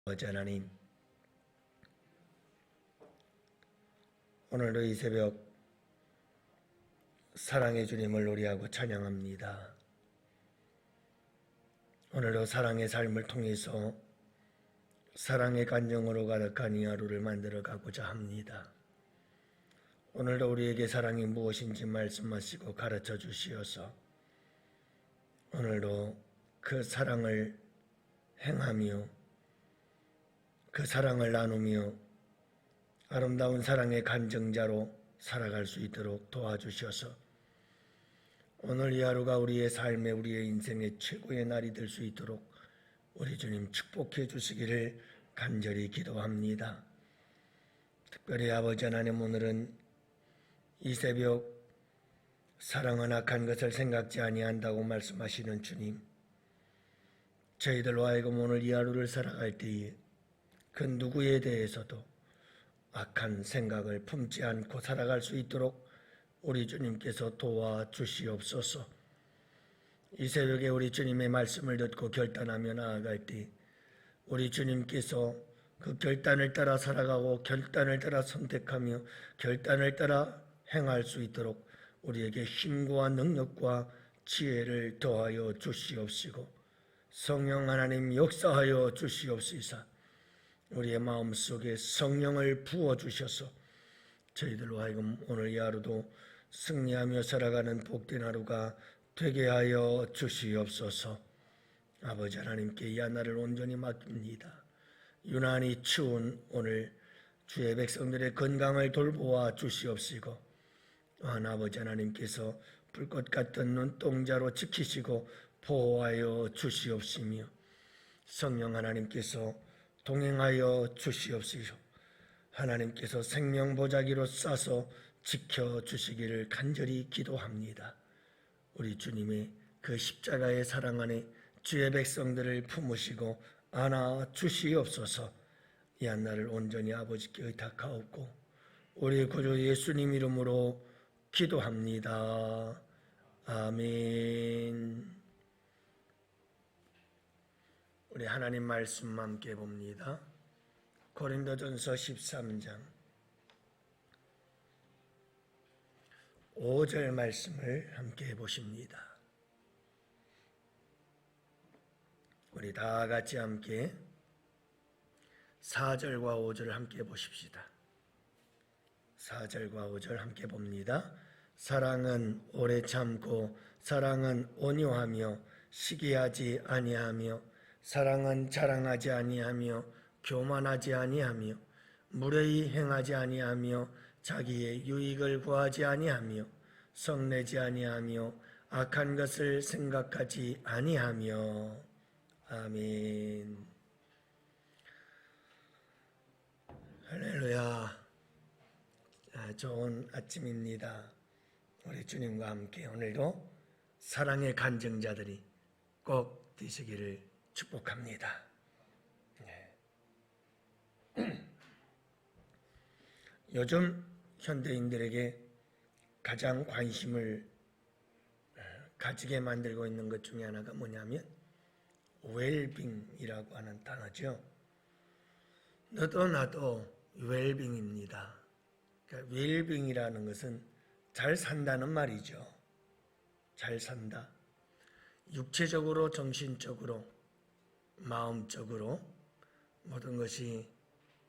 아버지 하나님, 오늘도 이 새벽 사랑의 주님을 노래하고 찬양합니다. 오늘도 사랑의 삶을 통해서 사랑의 간정으로 가득한 이 하루를 만들어가고자 합니다. 오늘도 우리에게 사랑이 무엇인지 말씀하시고 가르쳐 주시어서 오늘도 그 사랑을 행하며 그 사랑을 나누며 아름다운 사랑의 간증자로 살아갈 수 있도록 도와주셔서 오늘 이 하루가 우리의 삶에 우리의 인생의 최고의 날이 될 수 있도록 우리 주님 축복해 주시기를 간절히 기도합니다. 특별히 아버지 하나님, 오늘은 이 새벽 사랑은 악한 것을 생각지 아니한다고 말씀하시는 주님, 저희들로 하여금 오늘 이 하루를 살아갈 때에 그 누구에 대해서도 악한 생각을 품지 않고 살아갈 수 있도록 우리 주님께서 도와주시옵소서. 이 새벽에 우리 주님의 말씀을 듣고 결단하며 나아갈 때 우리 주님께서 그 결단을 따라 살아가고 결단을 따라 선택하며 결단을 따라 행할 수 있도록 우리에게 힘과 능력과 지혜를 더하여 주시옵시고 성령 하나님 역사하여 주시옵시사 우리의 마음속에 성령을 부어주셔서 저희들로 하여금 오늘 이 하루도 승리하며 살아가는 복된 하루가 되게 하여 주시옵소서. 아버지 하나님께 이 하나를 온전히 맡깁니다. 유난히 추운 오늘 주의 백성들의 건강을 돌보아 주시옵시고 아버지 하나님께서 불꽃 같은 눈동자로 지키시고 보호하여 주시옵시며 성령 하나님께서 동행하여 주시옵시고 하나님께서 생명보자기로 싸서 지켜주시기를 간절히 기도합니다. 우리 주님의 그 십자가의 사랑 안에 주의 백성들을 품으시고 안아 주시옵소서. 이 한날을 온전히 아버지께 의탁하옵고 우리 구주 예수님 이름으로 기도합니다. 아멘. 우리 하나님 말씀 함께 봅니다. 고린도전서 13장 5절 말씀을 함께 보십니다. 우리 다 같이 함께 4절과 5절을 함께 보십시다. 4절과 5절 함께 봅니다. 사랑은 오래 참고 사랑은 온유하며 시기하지 아니하며 사랑은 자랑하지 아니하며 교만하지 아니하며 무례히 행하지 아니하며 자기의 유익을 구하지 아니하며 성내지 아니하며 악한 것을 생각하지 아니하며. 아멘. 할렐루야. 좋은 아침입니다. 우리 주님과 함께 오늘도 사랑의 간증자들이 꼭 되시기를 축복합니다. 요즘 현대인들에게 가장 관심을 가지게 만들고 있는 것 중에 하나가 뭐냐면 웰빙이라고 하는 단어죠. 너도 나도 웰빙입니다. 그러니까 웰빙이라는 것은 잘 산다는 말이죠. 잘 산다. 육체적으로, 정신적으로, 마음적으로 모든 것이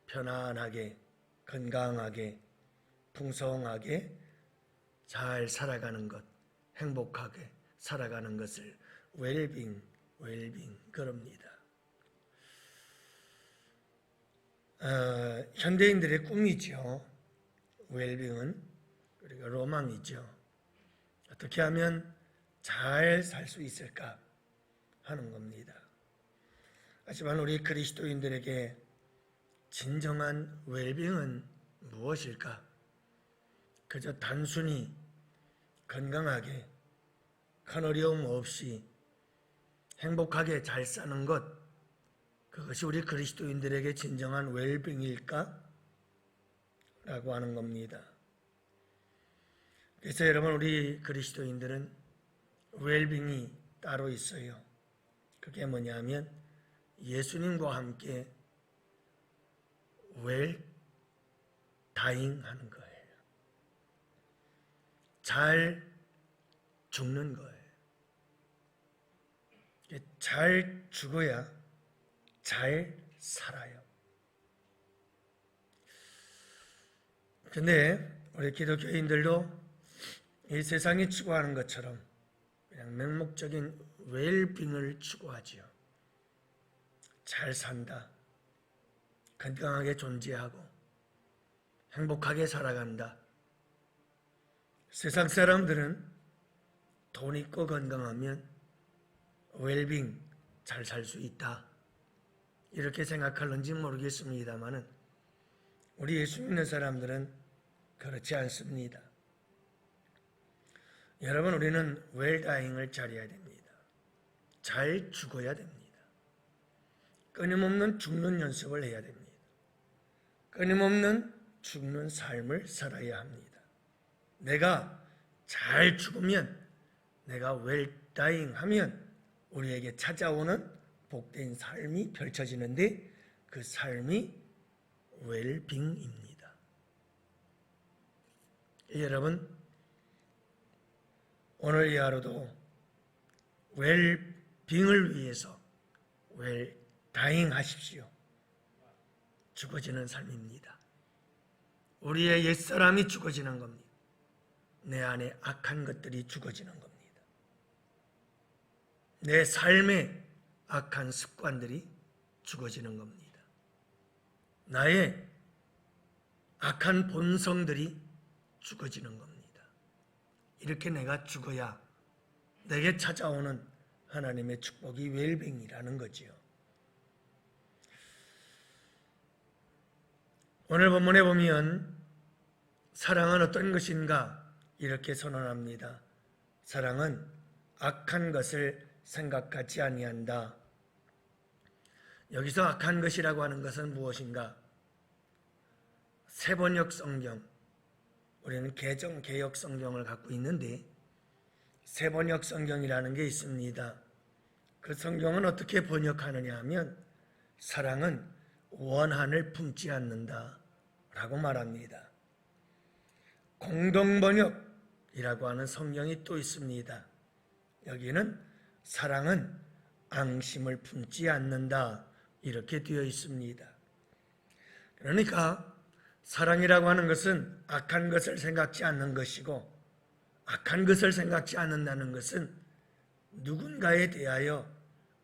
편안하게, 건강하게, 풍성하게 잘 살아가는 것, 행복하게 살아가는 것을 웰빙 그럽니다. 현대인들의 꿈이죠. 웰빙은, 그리고 로망이죠. 어떻게 하면 잘 살 수 있을까 하는 겁니다. 하지만 우리 그리스도인들에게 진정한 웰빙은 무엇일까? 그저 단순히 건강하게 큰 어려움 없이 행복하게 잘 사는 것, 그것이 우리 그리스도인들에게 진정한 웰빙일까? 라고 하는 겁니다. 그래서 여러분, 우리 그리스도인들은 웰빙이 따로 있어요. 그게 뭐냐면 예수님과 함께 웰 다잉 하는 거예요. 잘 죽는 거예요. 잘 죽어야 잘 살아요. 근데 우리 기독교인들도 이 세상이 추구하는 것처럼 그냥 맹목적인 웰빙을 추구하지요. 잘 산다, 건강하게 존재하고 행복하게 살아간다. 세상 사람들은 돈 있고 건강하면 웰빙 잘 살 수 있다, 이렇게 생각할는지 모르겠습니다만은 우리 예수 믿는 사람들은 그렇지 않습니다. 여러분, 우리는 웰다잉을 잘해야 됩니다. 잘 죽어야 됩니다. 끊임없는 죽는 연습을 해야 됩니다. 끊임없는 죽는 삶을 살아야 합니다. 내가 잘 죽으면, 내가 웰다잉 하면 우리에게 찾아오는 복된 삶이 펼쳐지는데 그 삶이 웰빙입니다. 여러분, 오늘 이 하루도 웰빙을 위해서 웰다잉 하십시오. 죽어지는 삶입니다. 우리의 옛사람이 죽어지는 겁니다. 내 안에 악한 것들이 죽어지는 겁니다. 내 삶의 악한 습관들이 죽어지는 겁니다. 나의 악한 본성들이 죽어지는 겁니다. 이렇게 내가 죽어야 내게 찾아오는 하나님의 축복이 웰빙이라는 거지요. 오늘 본문에 보면 사랑은 어떤 것인가 이렇게 선언합니다. 사랑은 악한 것을 생각하지 아니한다. 여기서 악한 것이라고 하는 것은 무엇인가? 새번역 성경, 우리는 개역 성경을 갖고 있는데 새번역 성경이라는 게 있습니다. 그 성경은 어떻게 번역하느냐 하면 사랑은 원한을 품지 않는다 라고 말합니다. 공동번역이라고 하는 성경이 또 있습니다. 여기는 사랑은 앙심을 품지 않는다 이렇게 되어 있습니다. 그러니까 사랑이라고 하는 것은 악한 것을 생각지 않는 것이고, 악한 것을 생각지 않는다는 것은 누군가에 대하여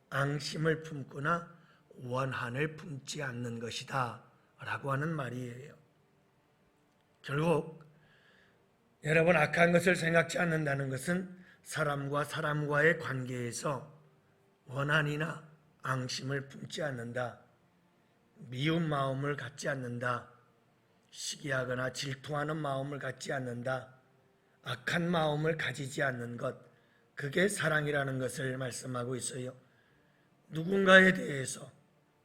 앙심을 품거나 원한을 품지 않는 것이다 라고 하는 말이에요. 결국 여러분, 악한 것을 생각지 않는다는 것은 사람과 사람과의 관계에서 원한이나 앙심을 품지 않는다, 미운 마음을 갖지 않는다, 시기하거나 질투하는 마음을 갖지 않는다, 악한 마음을 가지지 않는 것, 그게 사랑이라는 것을 말씀하고 있어요. 누군가에 대해서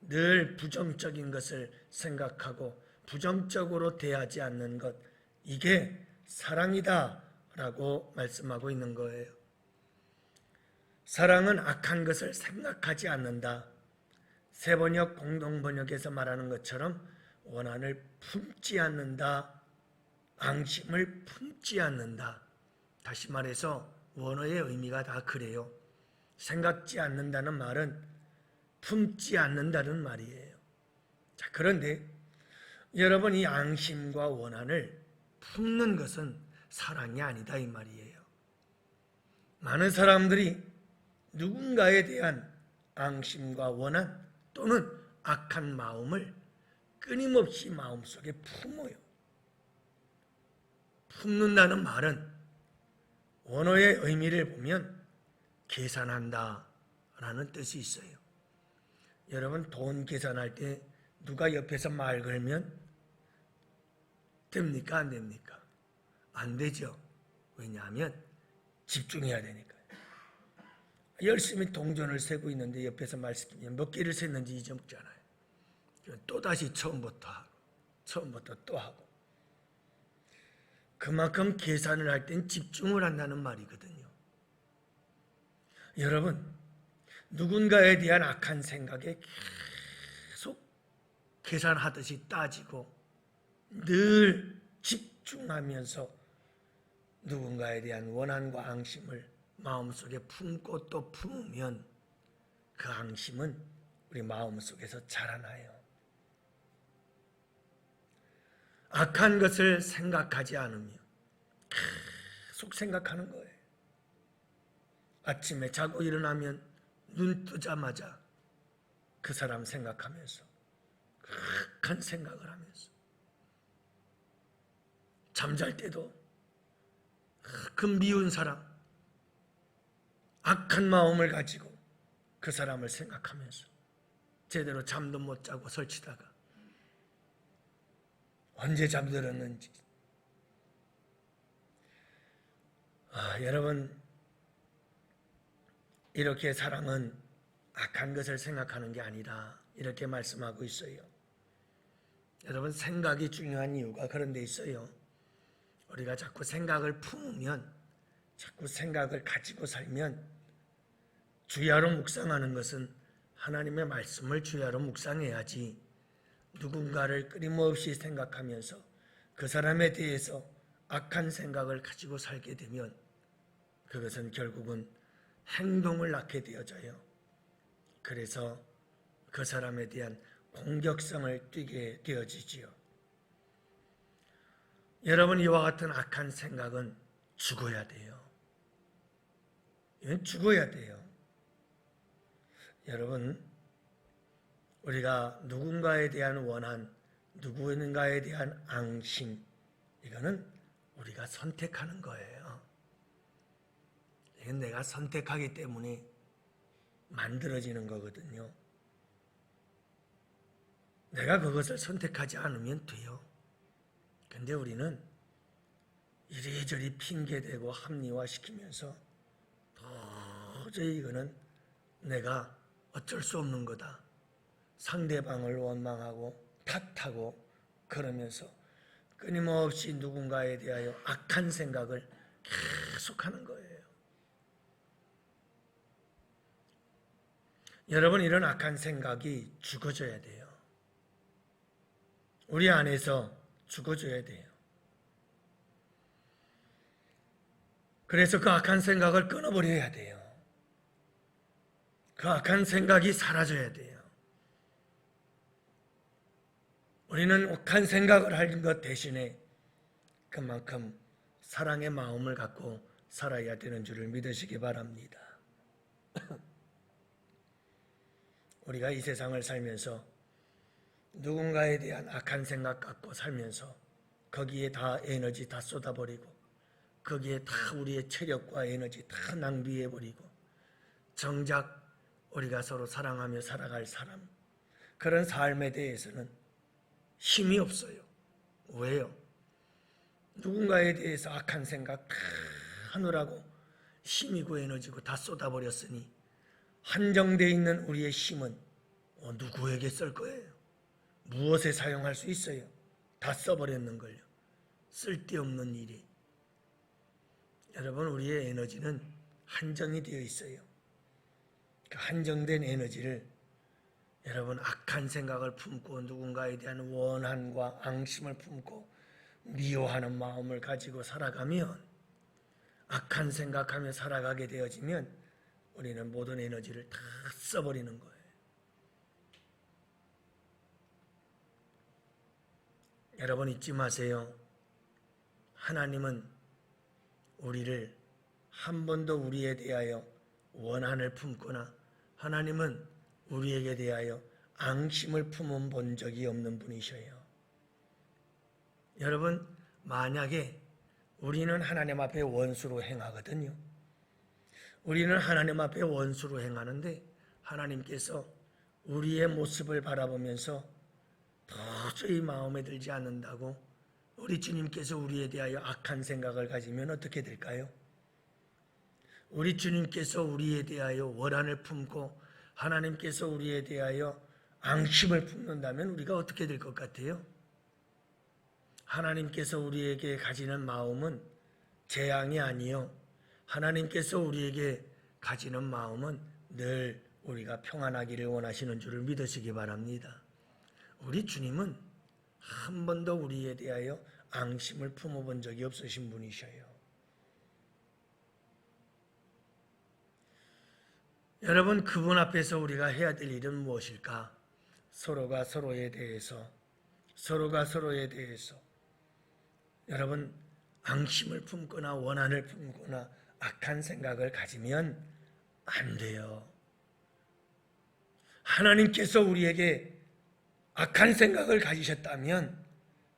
늘 부정적인 것을 생각하고 부정적으로 대하지 않는 것, 이게 사랑이다 라고 말씀하고 있는 거예요. 사랑은 악한 것을 생각하지 않는다. 새번역 공동번역에서 말하는 것처럼 원한을 품지 않는다, 앙심을 품지 않는다. 다시 말해서 원어의 의미가 다 그래요. 생각지 않는다는 말은 품지 않는다는 말이에요. 자, 그런데 여러분, 이 앙심과 원한을 품는 것은 사랑이 아니다 이 말이에요. 많은 사람들이 누군가에 대한 앙심과 원한 또는 악한 마음을 끊임없이 마음속에 품어요. 품는다는 말은 원어의 의미를 보면 계산한다 라는 뜻이 있어요. 여러분, 돈 계산할 때 누가 옆에서 말 걸면 됩니까? 안 됩니까? 안 되죠. 왜냐하면 집중해야 되니까요. 열심히 동전을 세고 있는데 옆에서 말 시키면 몇 개를 셌는지 잊어먹잖아요. 또다시 처음부터 하고 처음부터 또 하고. 그만큼 계산을 할 땐 집중을 한다는 말이거든요. 여러분, 누군가에 대한 악한 생각에 계산하듯이 따지고 늘 집중하면서 누군가에 대한 원한과 앙심을 마음속에 품고 또 품으면 그 앙심은 우리 마음속에서 자라나요. 악한 것을 생각하지 않으며 계속 생각하는 거예요. 아침에 자고 일어나면 눈 뜨자마자 그 사람 생각하면서 악한 생각을 하면서 잠잘 때도 그 미운 사람, 악한 마음을 가지고 그 사람을 생각하면서 제대로 잠도 못 자고 설치다가 언제 잠들었는지. 여러분, 이렇게 사랑은 악한 것을 생각하는 게 아니라 이렇게 말씀하고 있어요. 여러분, 생각이 중요한 이유가 그런 데 있어요. 우리가 자꾸 생각을 품으면, 자꾸 생각을 가지고 살면 주야로 묵상하는 것은 하나님의 말씀을 주야로 묵상해야지 누군가를 끊임없이 생각하면서 그 사람에 대해서 악한 생각을 가지고 살게 되면 그것은 결국은 행동을 낳게 되어져요. 그래서 그 사람에 대한 공격성을 띠게 되어지지요. 여러분, 이와 같은 악한 생각은 죽어야 돼요. 이건 죽어야 돼요. 여러분, 우리가 누군가에 대한 원한, 누군가에 대한 앙심, 이거는 우리가 선택하는 거예요. 이건 내가 선택하기 때문에 만들어지는 거거든요. 내가 그것을 선택하지 않으면 돼요. 근데 우리는 이리저리 핑계대고 합리화시키면서 도저히 이거는 내가 어쩔 수 없는 거다. 상대방을 원망하고 탓하고 그러면서 끊임없이 누군가에 대하여 악한 생각을 계속하는 거예요. 여러분, 이런 악한 생각이 죽어져야 돼요. 우리 안에서 죽어져야 돼요. 그래서 그 악한 생각을 끊어버려야 돼요. 그 악한 생각이 사라져야 돼요. 우리는 악한 생각을 하는 것 대신에 그만큼 사랑의 마음을 갖고 살아야 되는 줄을 믿으시기 바랍니다. 우리가 이 세상을 살면서 누군가에 대한 악한 생각 갖고 살면서 거기에 다 에너지 다 쏟아버리고 거기에 다 우리의 체력과 에너지 다 낭비해버리고 정작 우리가 서로 사랑하며 살아갈 사람, 그런 삶에 대해서는 힘이 없어요. 왜요? 누군가에 대해서 악한 생각 다 하느라고 힘이고 에너지고 다 쏟아버렸으니 한정되어 있는 우리의 힘은 누구에게 쓸 거예요? 무엇에 사용할 수 있어요? 다 써버렸는걸요. 쓸데없는 일이. 여러분, 우리의 에너지는 한정이 되어 있어요. 그 한정된 에너지를 여러분 악한 생각을 품고 누군가에 대한 원한과 앙심을 품고 미워하는 마음을 가지고 살아가면, 악한 생각하며 살아가게 되어지면 우리는 모든 에너지를 다 써버리는 거예요. 여러분, 잊지 마세요. 하나님은 우리를 한 번도 우리에 대하여 원한을 품거나 하나님은 우리에게 대하여 앙심을 품은 본 적이 없는 분이셔요. 여러분, 만약에 우리는 하나님 앞에 원수로 행하거든요. 우리는 하나님 앞에 원수로 행하는데 하나님께서 우리의 모습을 바라보면서 도저히 마음에 들지 않는다고 우리 주님께서 우리에 대하여 악한 생각을 가지면 어떻게 될까요? 우리 주님께서 우리에 대하여 원한을 품고 하나님께서 우리에 대하여 앙심을 품는다면 우리가 어떻게 될 것 같아요? 하나님께서 우리에게 가지는 마음은 재앙이 아니요, 하나님께서 우리에게 가지는 마음은 늘 우리가 평안하기를 원하시는 줄을 믿으시기 바랍니다. 우리 주님은 한 번도 우리에 대하여 앙심을 품어본 적이 없으신 분이셔요. 여러분, 그분 앞에서 우리가 해야 될 일은 무엇일까? 서로가 서로에 대해서 여러분, 앙심을 품거나 원한을 품거나 악한 생각을 가지면 안 돼요. 하나님께서 우리에게 악한 생각을 가지셨다면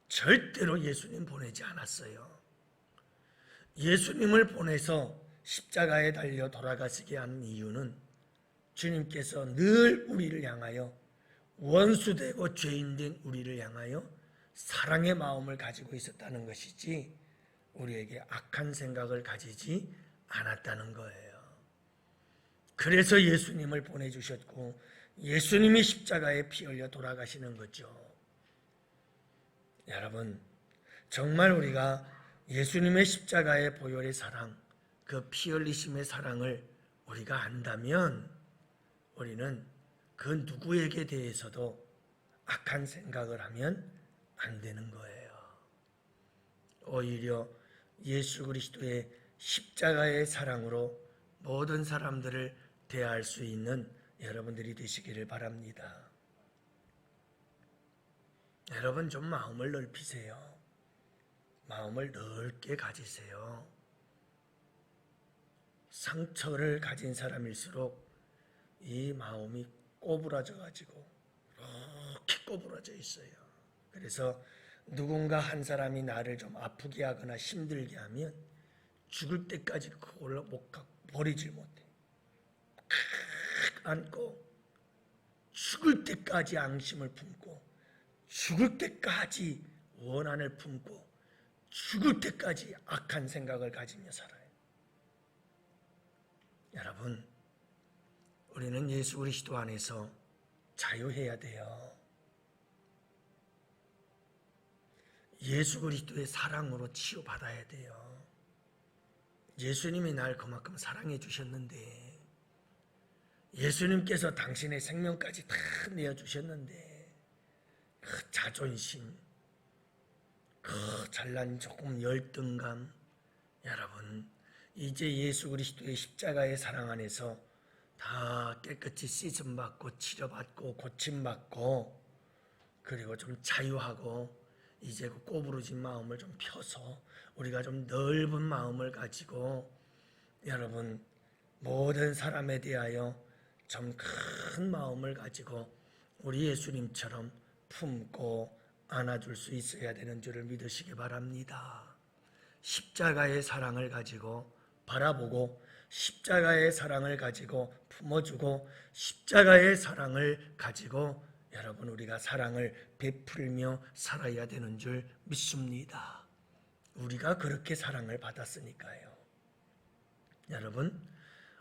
절대로 예수님 보내지 않았어요. 예수님을 보내서 십자가에 달려 돌아가시게 한 이유는 주님께서 늘 우리를 향하여 원수되고 죄인된 우리를 향하여 사랑의 마음을 가지고 있었다는 것이지 우리에게 악한 생각을 가지지 않았다는 거예요. 그래서 예수님을 보내주셨고 예수님이 십자가에 피 흘려 돌아가시는 거죠. 여러분, 정말 우리가 예수님의 십자가의 보혈의 사랑, 그 피 흘리심의 사랑을 우리가 안다면 우리는 그 누구에게 대해서도 악한 생각을 하면 안 되는 거예요. 오히려 예수 그리스도의 십자가의 사랑으로 모든 사람들을 대할 수 있는 여러분들이 되시기를 바랍니다. 여러분, 좀 마음을 넓히세요. 마음을 넓게 가지세요. 상처를 가진 사람일수록 이 마음이 꼬부라져 가지고 이렇게 꼬부라져 있어요. 그래서 누군가 한 사람이 나를 좀 아프게 하거나 힘들게 하면 죽을 때까지 그걸 못 갖고 버리질 못해. 안고 죽을 때까지 앙심을 품고 죽을 때까지 원한을 품고 죽을 때까지 악한 생각을 가지며 살아요. 여러분, 우리는 예수 그리스도 안에서 자유해야 돼요. 예수 그리스도의 사랑으로 치유받아야 돼요. 예수님이 날 그만큼 사랑해 주셨는데, 예수님께서 당신의 생명까지 다 내어주셨는데, 그 자존심, 그 잘난 조금 열등감, 여러분, 이제 예수 그리스도의 십자가의 사랑 안에서 다 깨끗이 씻음받고 치료받고 고침받고 그리고 좀 자유하고 이제 그 꼬부러진 마음을 좀 펴서 우리가 좀 넓은 마음을 가지고 여러분 모든 사람에 대하여 좀 큰 마음을 가지고 우리 예수님처럼 품고 안아줄 수 있어야 되는 줄을 믿으시기 바랍니다. 십자가의 사랑을 가지고 바라보고 십자가의 사랑을 가지고 품어주고 십자가의 사랑을 가지고 여러분 우리가 사랑을 베풀며 살아야 되는 줄 믿습니다. 우리가 그렇게 사랑을 받았으니까요. 여러분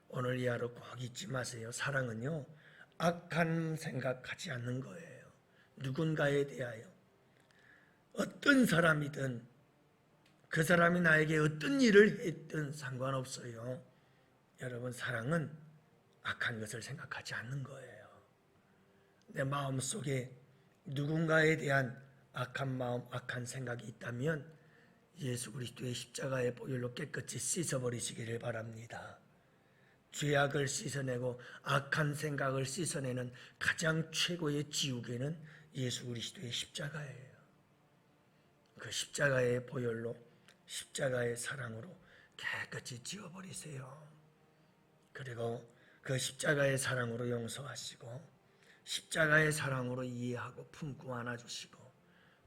오늘 이 하루 꼭 잊지 마세요. 사랑은요 악한 생각하지 않는 거예요. 누군가에 대하여 어떤 사람이든 그 사람이 나에게 어떤 일을 했든 상관없어요. 여러분 사랑은 악한 것을 생각하지 않는 거예요. 내 마음속에 누군가에 대한 악한 마음, 악한 생각이 있다면 예수 그리스도의 십자가의 보혈로 깨끗이 씻어버리시기를 바랍니다. 죄악을 씻어내고 악한 생각을 씻어내는 가장 최고의 지우개는 예수 그리스도의 십자가예요. 그 십자가의 보혈로 십자가의 사랑으로 깨끗이 지워버리세요. 그리고 그 십자가의 사랑으로 용서하시고 십자가의 사랑으로 이해하고 품고 안아주시고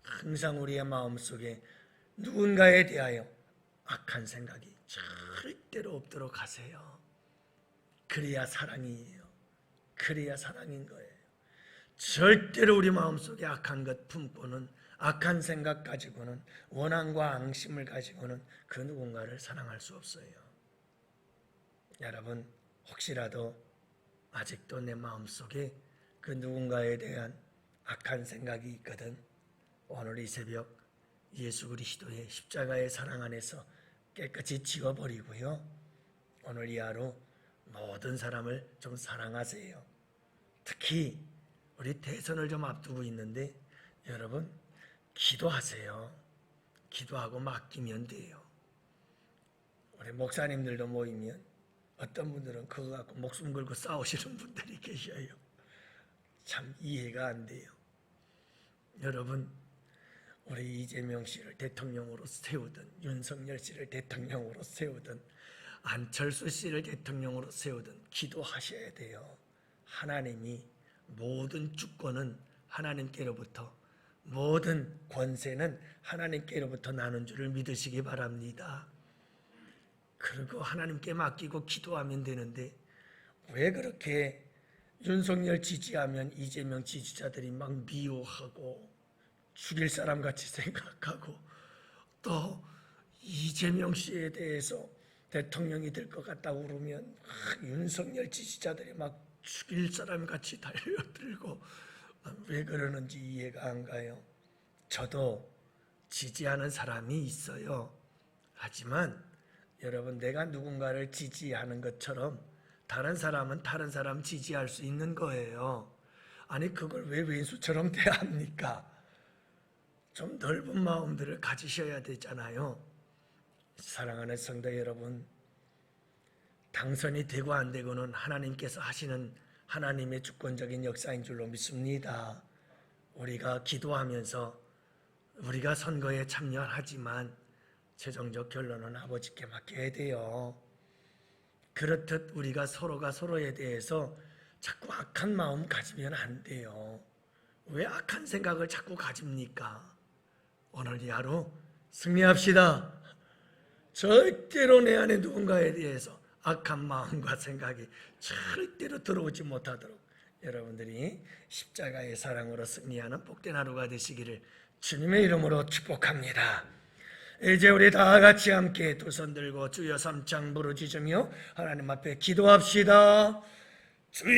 항상 우리의 마음속에 누군가에 대하여 악한 생각이 절대로 없도록 하세요. 그래야 사랑이에요. 그래야 사랑인 거예요. 절대로 우리 마음속에 악한 것 품고는 악한 생각 가지고는 원한과 앙심을 가지고는 그 누군가를 사랑할 수 없어요. 여러분 혹시라도 아직도 내 마음속에 그 누군가에 대한 악한 생각이 있거든 오늘 이 새벽 예수 그리스도의 십자가의 사랑 안에서 깨끗이 지워버리고요. 오늘 이 하루 모든 사람을 좀 사랑하세요. 특히 우리 대선을 좀 앞두고 있는데 여러분 기도하세요. 기도하고 맡기면 돼요. 우리 목사님들도 모이면 어떤 분들은 그거 갖고 목숨 걸고 싸우시는 분들이 계셔요. 참 이해가 안 돼요. 여러분 우리 이재명 씨를 대통령으로 세우든 윤석열 씨를 대통령으로 세우든 안철수 씨를 대통령으로 세우든 기도하셔야 돼요. 하나님이 모든 주권은 하나님께로부터, 모든 권세는 하나님께로부터 나는 줄을 믿으시기 바랍니다. 그리고 하나님께 맡기고 기도하면 되는데 왜 그렇게 윤석열 지지하면 이재명 지지자들이 막 미워하고 죽일 사람 같이 생각하고 또 이재명 씨에 대해서 대통령이 될 것 같다고 그러면 윤석열 지지자들이 막 죽일 사람 같이 달려들고 왜 그러는지 이해가 안 가요. 저도 지지하는 사람이 있어요. 하지만 여러분 내가 누군가를 지지하는 것처럼 다른 사람은 다른 사람 지지할 수 있는 거예요. 아니 그걸 왜 왼수처럼 대합니까? 좀 넓은 마음들을 가지셔야 되잖아요. 사랑하는 성도 여러분, 당선이 되고 안 되고는 하나님께서 하시는 하나님의 주권적인 역사인 줄로 믿습니다. 우리가 기도하면서 우리가 선거에 참여하지만 최종적 결론은 아버지께 맡겨야 돼요. 그렇듯 우리가 서로가 서로에 대해서 자꾸 악한 마음 가지면 안 돼요. 왜 악한 생각을 자꾸 가집니까? 오늘 이 하루 승리합시다. 절대로 내 안에 누군가에 대해서 악한 마음과 생각이 절대로 들어오지 못하도록 여러분들이 십자가의 사랑으로 승리하는 복된 하루가 되시기를 주님의 이름으로 축복합니다. 이제 우리 다 같이 함께 두 손 들고 주여 삼창 부르짖으며 하나님 앞에 기도합시다. 주여